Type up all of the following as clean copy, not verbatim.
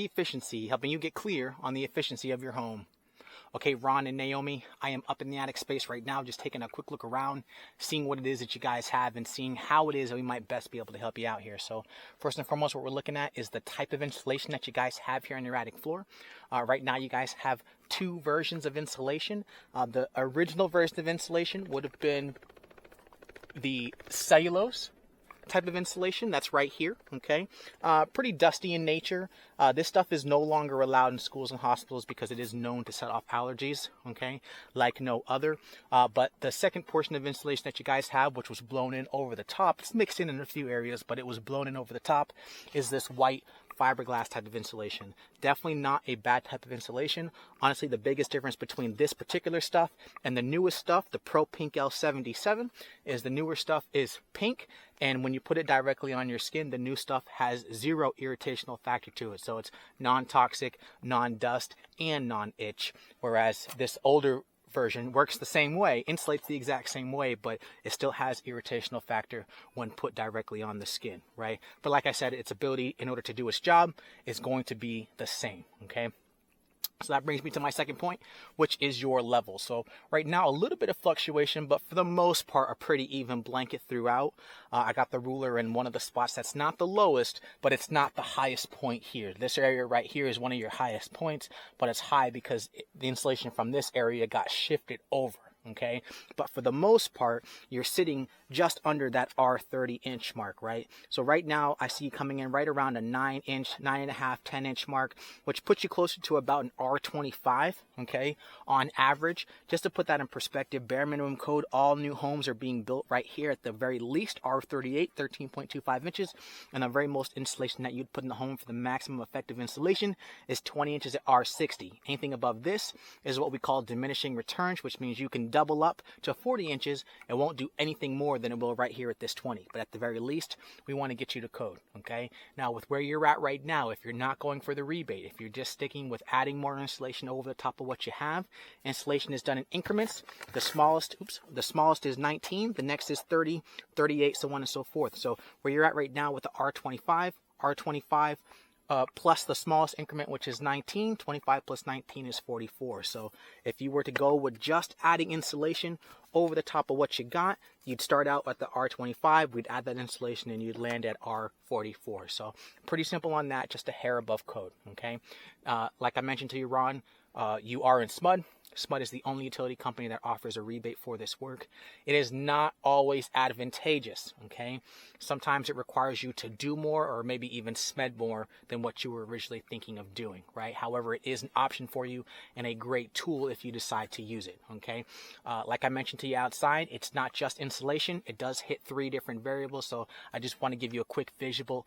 efficiency, helping you get clear on the efficiency of your home. Okay, Ron and Naomi, I am up in the attic space right now, just taking a quick look around, seeing what it is that you guys have and seeing how it is that we might best be able to help you out here. So first and foremost, what we're looking at is the type of insulation that you guys have here on your attic floor. Right now, you guys have two versions of insulation. The original version of insulation would have been the cellulose type of insulation that's right here. Okay, pretty dusty in nature. This stuff is no longer allowed in schools and hospitals because it is known to set off allergies, okay, like no other. But the second portion of insulation that you guys have, which was blown in over the top, it's mixed in a few areas, but it was blown in over the top, is this white fiberglass type of insulation. Definitely not a bad type of insulation. Honestly, the biggest difference between this particular stuff and the newest stuff, the Pro Pink L77, is the newer stuff is pink, and when you put it directly on your skin, the new stuff has zero irritational factor to it. So it's non-toxic, non-dust, and non-itch, whereas this older version works the same way, insulates the exact same way, but it still has irritational factor when put directly on the skin, right? But like I said, its ability in order to do its job is going to be the same, okay? So that brings me to my second point, which is your level. So right now, a little bit of fluctuation, but for the most part, a pretty even blanket throughout. I got the ruler in one of the spots that's not the lowest, but it's not the highest point here. This area right here is one of your highest points, but it's high because the insulation from this area got shifted over. Okay, but for the most part, you're sitting just under that R30 inch mark, right? So right now, I see you coming in right around a 9 inch, 9.5, 10 inch mark, which puts you closer to about an R25, okay, on average. Just to put that in perspective, bare minimum code, all new homes are being built right here at the very least R38, 13.25 inches, and the very most insulation that you'd put in the home for the maximum effective insulation is 20 inches at R60. Anything above this is what we call diminishing returns, which means you can double up to 40 inches and won't do anything more than it will right here at this 20. But at the very least, we want to get you to code, okay? Now, with where you're at right now, if you're not going for the rebate, if you're just sticking with adding more insulation over the top of what you have, insulation is done in increments. The smallest is 19, the next is 30, 38, so on and so forth. So where you're at right now with the R25, plus the smallest increment, which is 19, 25 plus 19 is 44. So if you were to go with just adding insulation over the top of what you got, you'd start out at the R25, we'd add that insulation, and you'd land at R44. So pretty simple on that, just a hair above code, okay? Like I mentioned to you, Ron, you are in SMUD. SMUD is the only utility company that offers a rebate for this work. It is not always advantageous, okay? Sometimes it requires you to do more or maybe even spend more than what you were originally thinking of doing, right? However, it is an option for you and a great tool if you decide to use it, okay? Like I mentioned to you outside, it's not just insulation. It does hit 3 different variables, so I just want to give you a quick visual,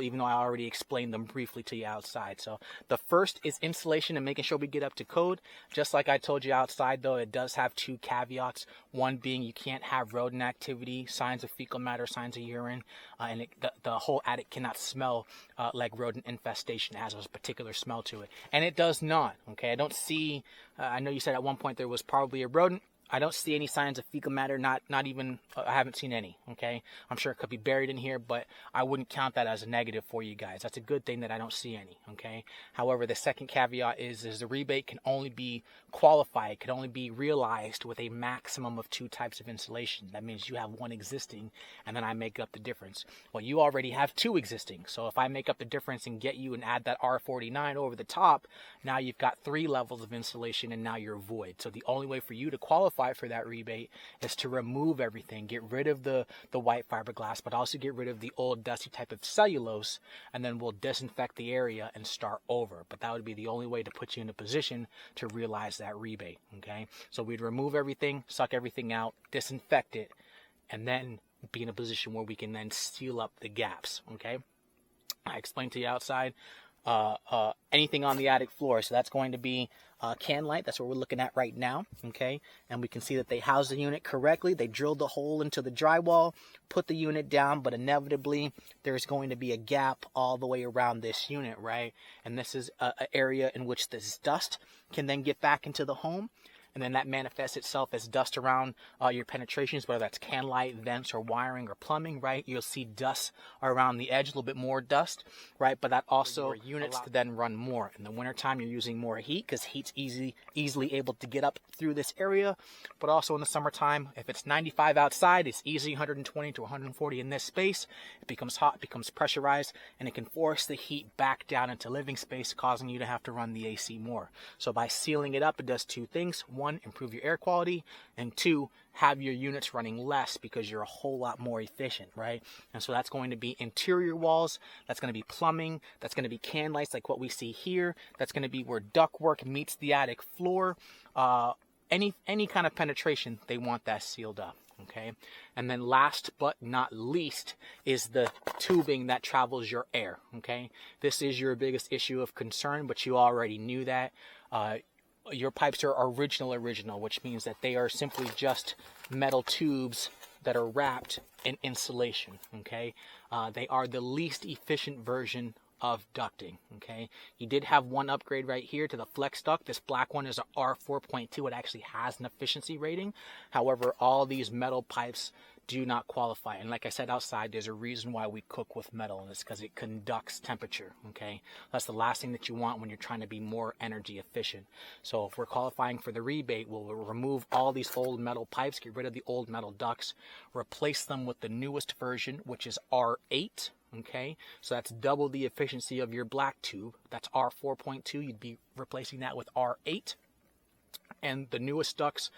even though I already explained them briefly to you outside. So the first is insulation and making sure we get up to code. Just like I told you outside, though, it does have 2 caveats. One being you can't have rodent activity, signs of fecal matter, signs of urine, and the whole attic cannot smell like rodent infestation. It has a particular smell to it, and it does not, okay? I don't see, I know you said at one point there was probably a rodent. I don't see any signs of fecal matter, not even, I haven't seen any, okay? I'm sure it could be buried in here, but I wouldn't count that as a negative for you guys. That's a good thing that I don't see any, okay? However, the second caveat is the rebate can only be qualified, can only be realized with a maximum of 2 types of insulation. That means you have 1 existing, and then I make up the difference. Well, you already have 2 existing, so if I make up the difference and get you and add that R49 over the top, now you've got 3 levels of insulation, and now you're void. So the only way for you to qualify for that rebate is to remove everything, get rid of the white fiberglass, but also get rid of the old dusty type of cellulose, and then we'll disinfect the area and start over. But that would be the only way to put you in a position to realize that rebate, okay? So we'd remove everything, suck everything out, disinfect it, and then be in a position where we can then seal up the gaps, okay? I explained to you outside, anything on the attic floor, so that's going to be can light. That's what we're looking at right now, okay? And we can see that they housed the unit correctly. They drilled the hole into the drywall, put the unit down, but inevitably there's going to be a gap all the way around this unit, right? And this is an area in which this dust can then get back into the home. and then that manifests itself as dust around your penetrations, whether that's can light, vents, or wiring or plumbing, right? You'll see dust around the edge, a little bit more dust, right? But that also units to then run more. In the wintertime, you're using more heat because heat's easily able to get up through this area. But also in the summertime, if it's 95 outside, it's easily 120 to 140 in this space. It becomes hot, becomes pressurized, and it can force the heat back down into living space, causing you to have to run the AC more. So by sealing it up, it does two things. One, improve your air quality, and two, have your units running less because you're a whole lot more efficient, right? And so that's going to be interior walls, that's going to be plumbing, that's going to be can lights like what we see here, that's going to be where ductwork meets the attic floor, any kind of penetration, they want that sealed up. Okay, and then last but not least is the tubing that travels your air. Okay, this is your biggest issue of concern, but you already knew that. Your pipes are original, which means that they are simply just metal tubes that are wrapped in insulation. Okay, they are the least efficient version of ducting. Okay, you did have one upgrade right here to the flex duct. This black one is a R4.2. It actually has an efficiency rating. However, all these metal pipes do not qualify. And like I said, outside, there's a reason why we cook with metal, and it's because it conducts temperature. Okay, that's the last thing that you want when you're trying to be more energy efficient. So if we're qualifying for the rebate, we'll remove all these old metal pipes, get rid of the old metal ducts, replace them with the newest version, which is R8. Okay, so that's double the efficiency of your black tube. That's R4.2. You'd be replacing that with R8. And the newest ducts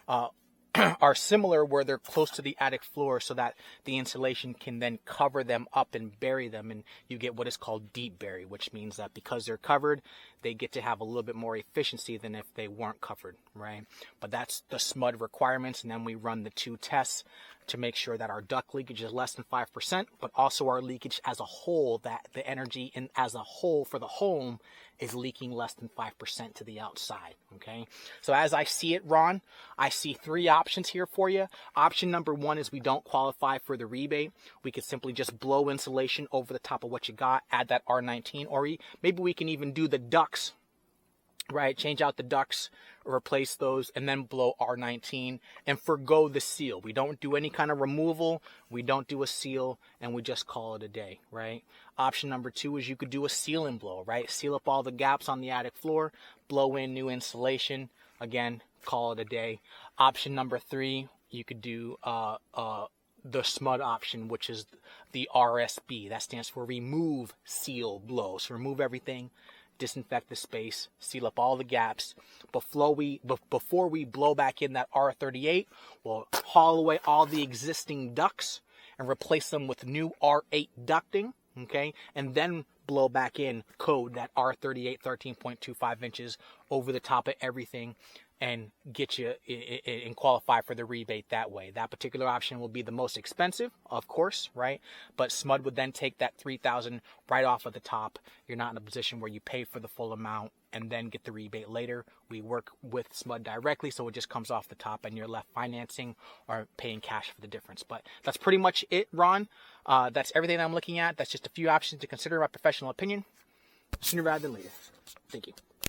are similar, where they're close to the attic floor so that the insulation can then cover them up and bury them, and you get what is called deep bury, which means that because they're covered, they get to have a little bit more efficiency than if they weren't covered, right? But that's the SMUD requirements, and then we run the two tests to make sure that our duct leakage is less than 5%, but also our leakage as a whole, that the energy in as a whole for the home is leaking less than 5% to the outside. Okay, so as I see it, Ron, I see three options here for you. Option number one is we don't qualify for the rebate. We could simply just blow insulation over the top of what you got, add that R19, or maybe we can even do the ducts, right? Change out the ducts, replace those, and then blow R19 and forgo the seal. We don't do any kind of removal, we don't do a seal, and we just call it a day, right? Option number two is you could do a seal and blow, right? Seal up all the gaps on the attic floor, blow in new insulation, again, call it a day. Option number three, you could do the SMUD option, which is the RSB. That stands for remove, seal, blow. So remove everything, disinfect the space, seal up all the gaps. Before we blow back in that R38, we'll haul away all the existing ducts and replace them with new R8 ducting, okay? And then blow back in code that R38 13.25 inches over the top of everything and get you and qualify for the rebate that way. That particular option will be the most expensive, of course, right? But SMUD would then take that $3,000 right off of the top. You're not in a position where you pay for the full amount and then get the rebate later. We work with SMUD directly, so it just comes off the top and you're left financing or paying cash for the difference. But that's pretty much it, Ron. That's everything I'm looking at. That's just a few options to consider, my professional opinion. Sooner rather than later. Thank you.